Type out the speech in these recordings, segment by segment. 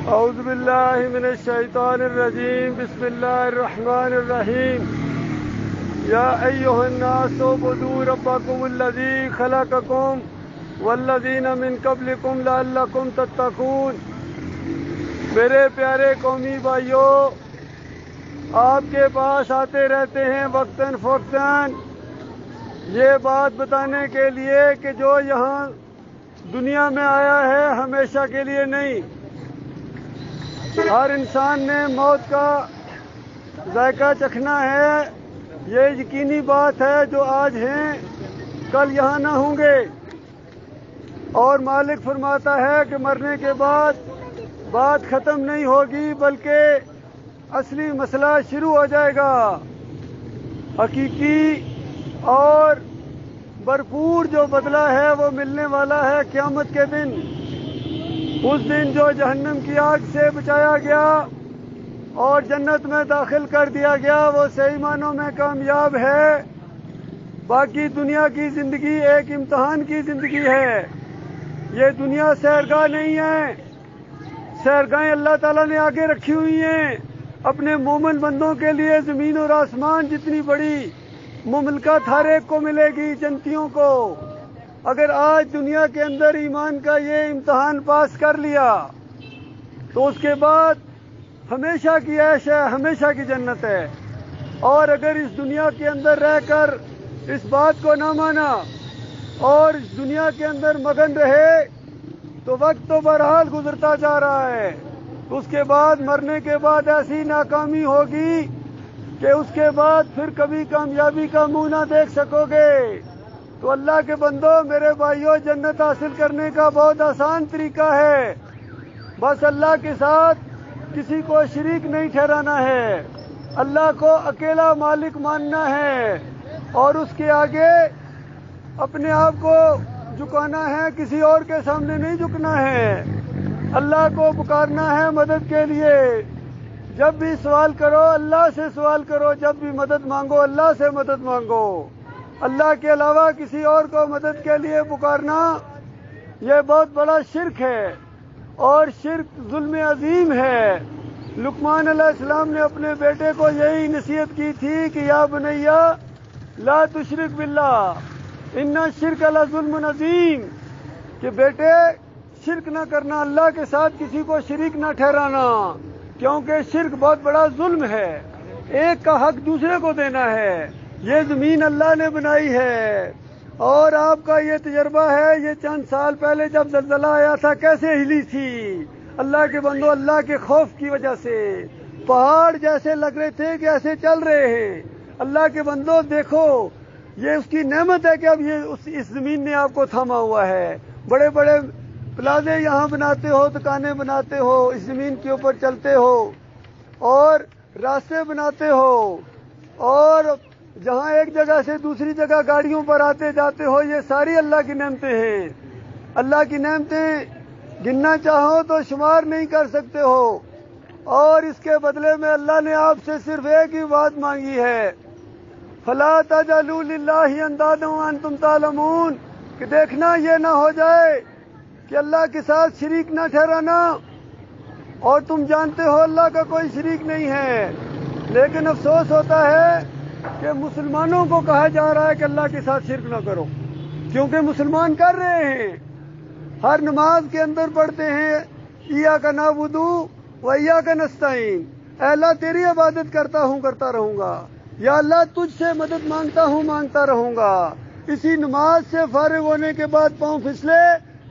اعوذ باللہ من الشیطان الرجیم بسم اللہ الرحمن الرحیم یا ایھا الناس اعبدوا ربکم الذی خلقکم والذین من قبلکم لعلکم تتقون۔ میرے پیارے قومی بھائیوں، آپ کے پاس آتے رہتے ہیں وقتاً فوقتاً یہ بات بتانے کے لیے کہ جو یہاں دنیا میں آیا ہے ہمیشہ کے لیے نہیں۔ ہر انسان نے موت کا ذائقہ چکھنا ہے، یہ یقینی بات ہے۔ جو آج ہیں کل یہاں نہ ہوں گے، اور مالک فرماتا ہے کہ مرنے کے بعد بات ختم نہیں ہوگی بلکہ اصلی مسئلہ شروع ہو جائے گا۔ حقیقی اور بھرپور جو بدلہ ہے وہ ملنے والا ہے قیامت کے دن۔ اس دن جو جہنم کی آگ سے بچایا گیا اور جنت میں داخل کر دیا گیا وہ صحیح معنوں میں کامیاب ہے۔ باقی دنیا کی زندگی ایک امتحان کی زندگی ہے۔ یہ دنیا سیرگاہ نہیں ہے۔ سیرگاہیں اللہ تعالیٰ نے آگے رکھی ہوئی ہیں اپنے مومن بندوں کے لیے۔ زمین اور آسمان جتنی بڑی مملکت ہر ایک کو ملے گی، جنتیوں کو۔ اگر آج دنیا کے اندر ایمان کا یہ امتحان پاس کر لیا تو اس کے بعد ہمیشہ کی عیش ہے، ہمیشہ کی جنت ہے۔ اور اگر اس دنیا کے اندر رہ کر اس بات کو نہ مانا اور اس دنیا کے اندر مگن رہے تو وقت تو بہرحال گزرتا جا رہا ہے۔ اس کے بعد مرنے کے بعد ایسی ناکامی ہوگی کہ اس کے بعد پھر کبھی کامیابی کا منہ نہ دیکھ سکو گے۔ تو اللہ کے بندو، میرے بھائیوں، جنت حاصل کرنے کا بہت آسان طریقہ ہے۔ بس اللہ کے ساتھ کسی کو شریک نہیں ٹھہرانا ہے، اللہ کو اکیلا مالک ماننا ہے اور اس کے آگے اپنے آپ کو جھکانا ہے، کسی اور کے سامنے نہیں جھکنا ہے۔ اللہ کو پکارنا ہے مدد کے لیے۔ جب بھی سوال کرو اللہ سے سوال کرو، جب بھی مدد مانگو اللہ سے مدد مانگو۔ اللہ کے علاوہ کسی اور کو مدد کے لیے پکارنا یہ بہت بڑا شرک ہے، اور شرک ظلم عظیم ہے۔ لقمان علیہ السلام نے اپنے بیٹے کو یہی نصیحت کی تھی کہ یا بنیا لا تشرک باللہ ان الشرک لظلم عظیم، کہ بیٹے شرک نہ کرنا، اللہ کے ساتھ کسی کو شریک نہ ٹھہرانا، کیونکہ شرک بہت بڑا ظلم ہے۔ ایک کا حق دوسرے کو دینا ہے۔ یہ زمین اللہ نے بنائی ہے، اور آپ کا یہ تجربہ ہے، یہ چند سال پہلے جب زلزلہ آیا تھا کیسے ہلی تھی۔ اللہ کے بندو، اللہ کے خوف کی وجہ سے پہاڑ جیسے لگ رہے تھے کہ ایسے چل رہے ہیں۔ اللہ کے بندو دیکھو، یہ اس کی نعمت ہے کہ اب یہ اس زمین نے آپ کو تھاما ہوا ہے۔ بڑے بڑے پلازے یہاں بناتے ہو، دکانیں بناتے ہو، اس زمین کے اوپر چلتے ہو، اور راستے بناتے ہو، اور جہاں ایک جگہ سے دوسری جگہ گاڑیوں پر آتے جاتے ہو، یہ ساری اللہ کی نعمتیں ہیں۔ اللہ کی نعمتیں گننا چاہو تو شمار نہیں کر سکتے ہو، اور اس کے بدلے میں اللہ نے آپ سے صرف ایک ہی بات مانگی ہے، فَلَا تَجْعَلُوا لِلَّهِ أَنْدَادًا وَأَنْتُمْ تَعْلَمُونَ، کہ دیکھنا یہ نہ ہو جائے کہ اللہ کے ساتھ شریک نہ ٹھہرانا، اور تم جانتے ہو اللہ کا کوئی شریک نہیں ہے۔ لیکن افسوس ہوتا ہے کہ مسلمانوں کو کہا جا رہا ہے کہ اللہ کے ساتھ شرک نہ کرو، کیونکہ مسلمان کر رہے ہیں۔ ہر نماز کے اندر پڑھتے ہیں ایاک نعبد و ایاک نستعین، اے اللہ تیری عبادت کرتا ہوں، کرتا رہوں گا، یا اللہ تجھ سے مدد مانگتا ہوں، مانگتا رہوں گا۔ اسی نماز سے فارغ ہونے کے بعد پاؤں پھسلے،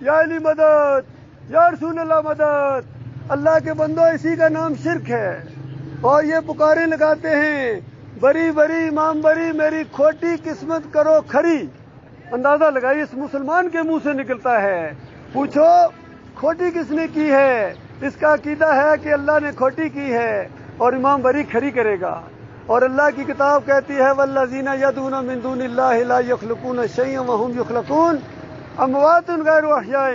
یا علی مدد، یا رسول اللہ مدد۔ اللہ کے بندو، اسی کا نام شرک ہے، اور یہ پکاریں لگاتے ہیں، بری بری امام بری، میری کھوٹی قسمت کرو کھری۔ اندازہ لگائیے، اس مسلمان کے منہ سے نکلتا ہے۔ پوچھو کھوٹی کس نے کی ہے؟ اس کا عقیدہ ہے کہ اللہ نے کھوٹی کی ہے، اور امام بری کھری کرے گا۔ اور اللہ کی کتاب کہتی ہے والذین یدعون من دون اللہ لا یخلقون شیئا وهم یخلقون اموات غیر احیاء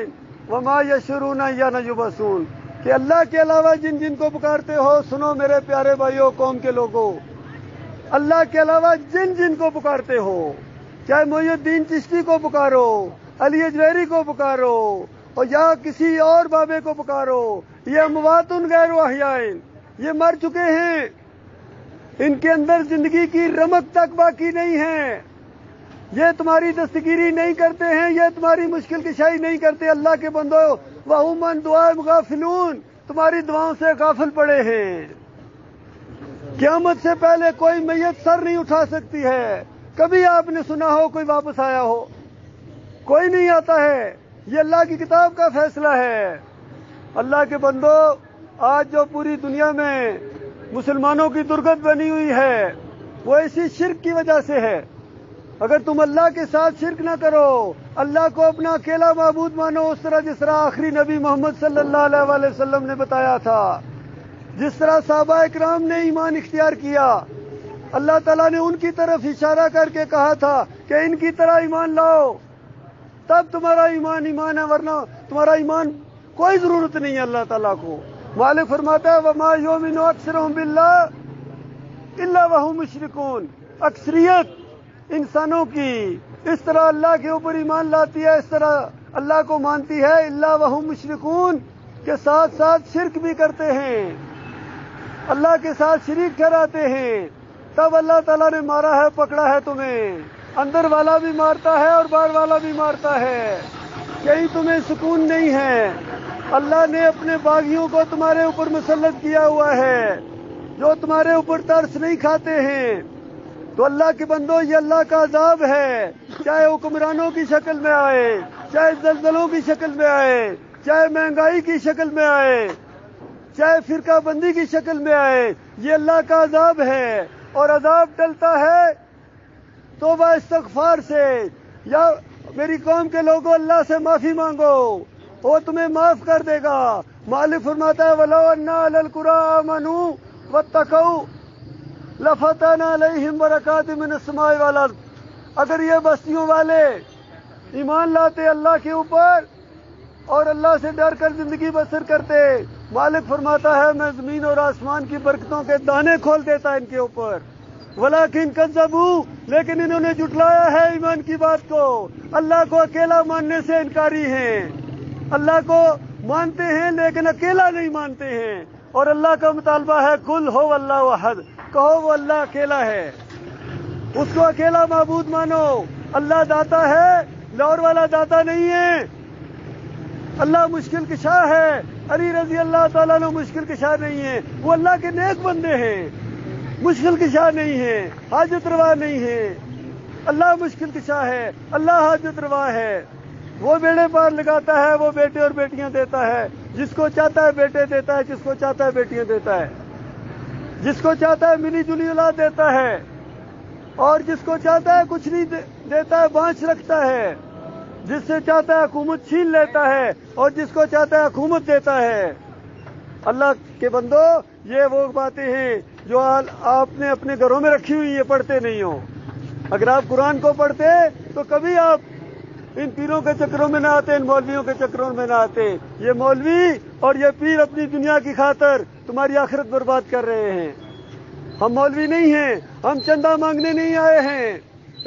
وما یشعرون ایان یبعثون، کہ اللہ کے علاوہ جن جن کو پکارتے ہو، سنو میرے پیارے بھائیوں، قوم کے لوگوں، اللہ کے علاوہ جن جن کو پکارتے ہو، چاہے محی الدین چشتی کو پکارو، علی اجمیری کو پکارو، اور یا کسی اور بابے کو پکارو، یہ اموات غیر احیاء، یہ مر چکے ہیں، ان کے اندر زندگی کی رمق تک باقی نہیں ہے، یہ تمہاری دستگیری نہیں کرتے ہیں، یہ تمہاری مشکل کشائی نہیں کرتے۔ اللہ کے بندو وَهُمْ عَنْ دُعَائِهِمْ غَافِلُونَ، تمہاری دعاؤں سے غافل پڑے ہیں۔ قیامت سے پہلے کوئی میت سر نہیں اٹھا سکتی ہے۔ کبھی آپ نے سنا ہو کوئی واپس آیا ہو؟ کوئی نہیں آتا ہے، یہ اللہ کی کتاب کا فیصلہ ہے۔ اللہ کے بندو، آج جو پوری دنیا میں مسلمانوں کی درگت بنی ہوئی ہے وہ اسی شرک کی وجہ سے ہے۔ اگر تم اللہ کے ساتھ شرک نہ کرو، اللہ کو اپنا اکیلا معبود مانو، اس طرح جس طرح آخری نبی محمد صلی اللہ علیہ وآلہ وسلم نے بتایا تھا، جس طرح صحابہ اکرام نے ایمان اختیار کیا، اللہ تعالیٰ نے ان کی طرف اشارہ کر کے کہا تھا کہ ان کی طرح ایمان لاؤ، تب تمہارا ایمان ایمان ہے، ورنہ تمہارا ایمان کوئی ضرورت نہیں ہے اللہ تعالیٰ کو۔ مالک فرماتا ہے وَمَا يُؤْمِنُ أَكْثَرُهُم بِاللَّهِ إِلَّا وَهُمْ مُشْرِكُونَ، اکثریت انسانوں کی اس طرح اللہ کے اوپر ایمان لاتی ہے، اس طرح اللہ کو مانتی ہے، إِلَّا وَهُمْ مُشْرِكُونَ، کے ساتھ ساتھ شرک بھی کرتے ہیں، اللہ کے ساتھ شریک ٹھہراتے ہیں۔ تب اللہ تعالیٰ نے مارا ہے، پکڑا ہے تمہیں، اندر والا بھی مارتا ہے اور باہر والا بھی مارتا ہے، کہیں تمہیں سکون نہیں ہے۔ اللہ نے اپنے باغیوں کو تمہارے اوپر مسلط کیا ہوا ہے، جو تمہارے اوپر ترس نہیں کھاتے ہیں۔ تو اللہ کے بندو، یہ اللہ کا عذاب ہے، چاہے حکمرانوں کی شکل میں آئے، چاہے زلزلوں کی شکل میں آئے، چاہے مہنگائی کی شکل میں آئے، چاہے فرقہ بندی کی شکل میں آئے، یہ اللہ کا عذاب ہے۔ اور عذاب ٹلتا ہے توبہ استغفار سے، یا میری قوم کے لوگوں اللہ سے معافی مانگو، وہ تمہیں معاف کر دے گا۔ مالک فرماتا ہے وَلَوْ أَنَّ أَهْلَ الْقُرَىٰ آمَنُوا وَاتَّقَوْا لَفَتَحْنَا عَلَيْهِمْ بَرَكَاتٍ مِّنَ السَّمَاءِ وَالْأَرْضِ، اگر یہ بستیوں والے ایمان لاتے اللہ کے اوپر اور اللہ سے ڈر کر زندگی بسر کرتے، مالک فرماتا ہے میں زمین اور آسمان کی برکتوں کے دانے کھول دیتا ان کے اوپر۔ وَلَٰكِن كَذَّبُوا، لیکن انہوں نے جھٹلایا ہے ایمان کی بات کو، اللہ کو اکیلا ماننے سے انکاری ہیں، اللہ کو مانتے ہیں لیکن اکیلا نہیں مانتے ہیں۔ اور اللہ کا مطالبہ ہے قُلْ هُوَ اللَّهُ أَحَدٌ، کہو وہ اللہ اکیلا ہے، اس کو اکیلا معبود مانو۔ اللہ داتا ہے، لاہور والا داتا نہیں ہے، اللہ مشکل کشا ہے، علی رضی اللہ تعالیٰ عنہ مشکل کشا نہیں ہے، وہ اللہ کے نیک بندے ہیں، مشکل کشا نہیں ہے، حاجت روا نہیں ہے۔ اللہ مشکل کشا ہے، اللہ حاجت روا ہے، وہ بیڑے پار لگاتا ہے، وہ بیٹے اور بیٹیاں دیتا ہے، جس کو چاہتا ہے بیٹے دیتا ہے، جس کو چاہتا ہے بیٹیاں دیتا ہے، جس کو چاہتا ہے ملی جلی اولاد دیتا ہے، اور جس کو چاہتا ہے کچھ نہیں دیتا ہے، بانچ رکھتا ہے، جس سے چاہتا ہے حکومت چھین لیتا ہے، اور جس کو چاہتا ہے حکومت دیتا ہے۔ اللہ کے بندو، یہ وہ باتیں ہیں جو آپ نے اپنے گھروں میں رکھی ہوئی، یہ پڑھتے نہیں ہو۔ اگر آپ قرآن کو پڑھتے تو کبھی آپ ان پیروں کے چکروں میں نہ آتے، ان مولویوں کے چکروں میں نہ آتے۔ یہ مولوی اور یہ پیر اپنی دنیا کی خاطر تمہاری آخرت برباد کر رہے ہیں۔ ہم مولوی نہیں ہیں، ہم چندہ مانگنے نہیں آئے ہیں،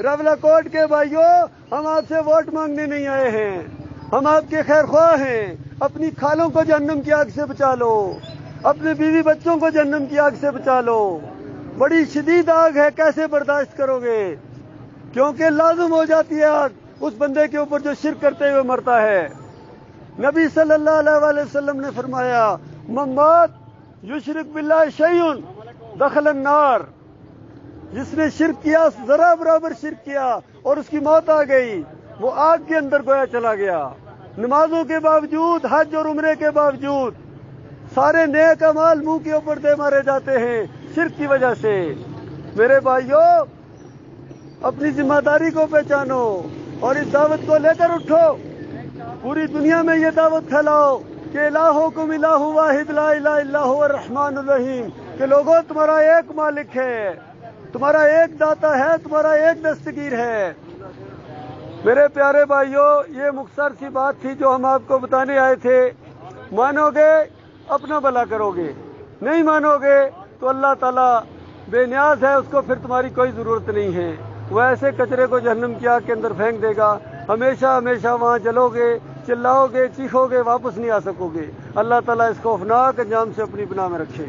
راولا کوٹ کے بھائیوں، ہم آپ سے ووٹ مانگنے نہیں آئے ہیں، ہم آپ کے خیر خواہ ہیں۔ اپنی کھالوں کو جہنم کی آگ سے بچا لو، اپنے بیوی بچوں کو جہنم کی آگ سے بچا لو۔ بڑی شدید آگ ہے، کیسے برداشت کرو گے؟ کیونکہ لازم ہو جاتی ہے آگ اس بندے کے اوپر جو شرک کرتے ہوئے مرتا ہے۔ نبی صلی اللہ علیہ وآلہ وسلم نے فرمایا من مات یشرک باللہ شیء دخل النار، جس نے شرک کیا، ذرا برابر شرک کیا اور اس کی موت آ گئی، وہ آگ کے اندر گویا چلا گیا۔ نمازوں کے باوجود، حج اور عمرے کے باوجود سارے نیک اعمال منہ کے اوپر دے مارے جاتے ہیں شرک کی وجہ سے۔ میرے بھائیوں، اپنی ذمہ داری کو پہچانو اور اس دعوت کو لے کر اٹھو، پوری دنیا میں یہ دعوت پھیلاؤ کہ الہکم الہ واحد لا الہ الا هو الرحمن الرحیم، کہ لوگوں تمہارا ایک مالک ہے، تمہارا ایک داتا ہے، تمہارا ایک دستگیر ہے۔ میرے پیارے بھائیوں، یہ مختصر سی بات تھی جو ہم آپ کو بتانے آئے تھے۔ مانو گے اپنا بھلا کرو گے، نہیں مانو گے تو اللہ تعالیٰ بے نیاز ہے، اس کو پھر تمہاری کوئی ضرورت نہیں ہے، وہ ایسے کچرے کو جہنم کی آگ کے اندر پھینک دے گا، ہمیشہ ہمیشہ وہاں جلو گے، چلاؤ گے چیخو گے واپس نہیں آ سکو گے۔ اللہ تعالیٰ اس خوفناک انجام سے اپنی پناہ میں رکھے۔